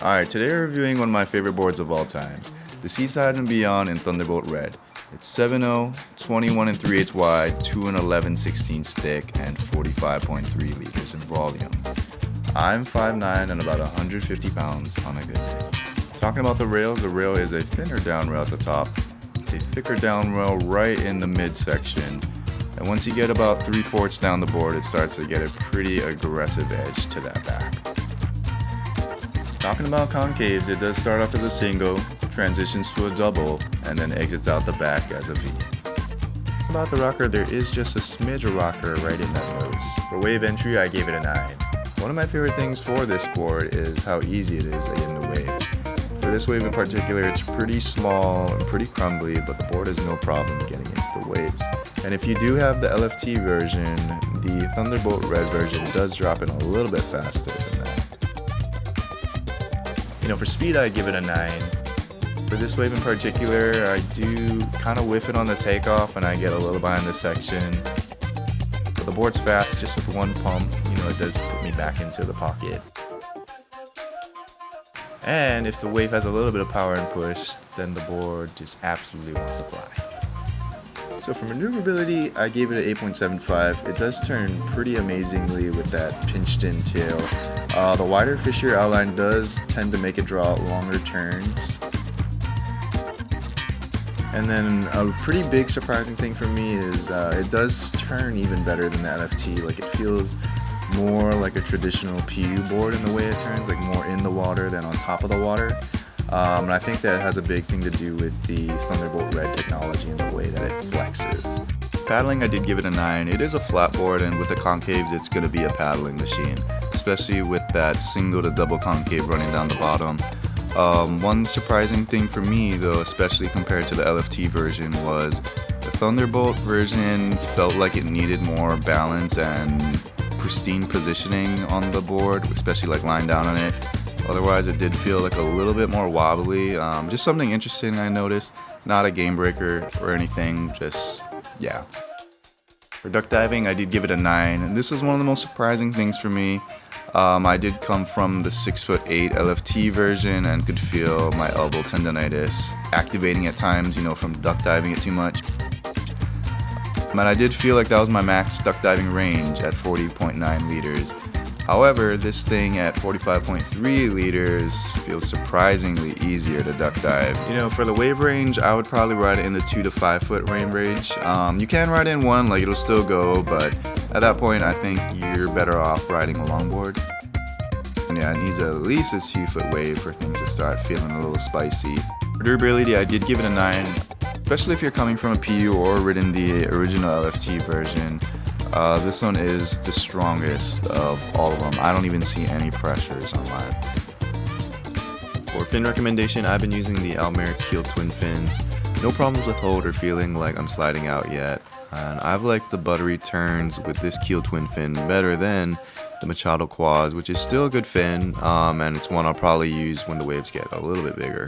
Alright, today we're reviewing one of my favorite boards of all times, the Seaside and Beyond in Thunderbolt Red. It's 7.0, 21 and 3/8 wide, 2 and 11/16 thick, and 45.3 liters in volume. I'm 5'9" and about 150 pounds on a good day. Talking about the rail is a thinner down rail at the top, a thicker down rail right in the midsection, and once you get about 3/4 down the board, it starts to get a pretty aggressive edge to that back. Talking about concaves, it does start off as a single, transitions to a double, and then exits out the back as a V. About the rocker, there is just a smidge of rocker right in that nose. For wave entry, I gave it a 9. One of my favorite things for this board is how easy it is to get into waves. For this wave in particular, it's pretty small and pretty crumbly, but the board has no problem getting into the waves. And if you do have the LFT version, the Thunderbolt Red version does drop in a little bit faster than that. For speed, I give it a 9. For this wave in particular, I do kind of whiff it on the takeoff and I get a little behind this section. But the board's fast, just with one pump, it does put me back into the pocket. And if the wave has a little bit of power and push, then the board just absolutely wants to fly. So for maneuverability, I gave it an 8.75. It does turn pretty amazingly with that pinched in tail. The wider fishier outline does tend to make it draw longer turns. And then a pretty big surprising thing for me is it does turn even better than the LFT. Like, it feels more like a traditional PU board in the way it turns, like more in the water than on top of the water. And I think that has a big thing to do with the Thunderbolt Red technology and the way that it flexes. Paddling, I did give it a 9. It is a flat board, and with the concaves, it's going to be a paddling machine, especially with that single to double concave running down the bottom. One surprising thing for me, though, especially compared to the LFT version, was the Thunderbolt version felt like it needed more balance and pristine positioning on the board, especially like lying down on it. Otherwise, it did feel like a little bit more wobbly. Just something interesting I noticed. Not a game breaker or anything, just, yeah. For duck diving, I did give it a 9, and this is one of the most surprising things for me. I did come from the 6'8" LFT version and could feel my elbow tendonitis activating at times, from duck diving it too much. But I did feel like that was my max duck diving range at 40.9 liters. However, this thing at 45.3 liters feels surprisingly easier to duck dive. For the wave range, I would probably ride it in the 2 to 5 foot wave range. You can ride in 1, like it'll still go, but at that point, I think you're better off riding a longboard. And yeah, it needs at least a 2 foot wave for things to start feeling a little spicy. For durability, I did give it a 9, especially if you're coming from a PU or ridden the original LFT version. This one is the strongest of all of them. I don't even see any pressures on mine. For fin recommendation, I've been using the Almer Keel twin fins. No problems with hold or feeling like I'm sliding out yet. And I've liked the buttery turns with this Keel twin fin better than the Machado quads, which is still a good fin, and it's one I'll probably use when the waves get a little bit bigger.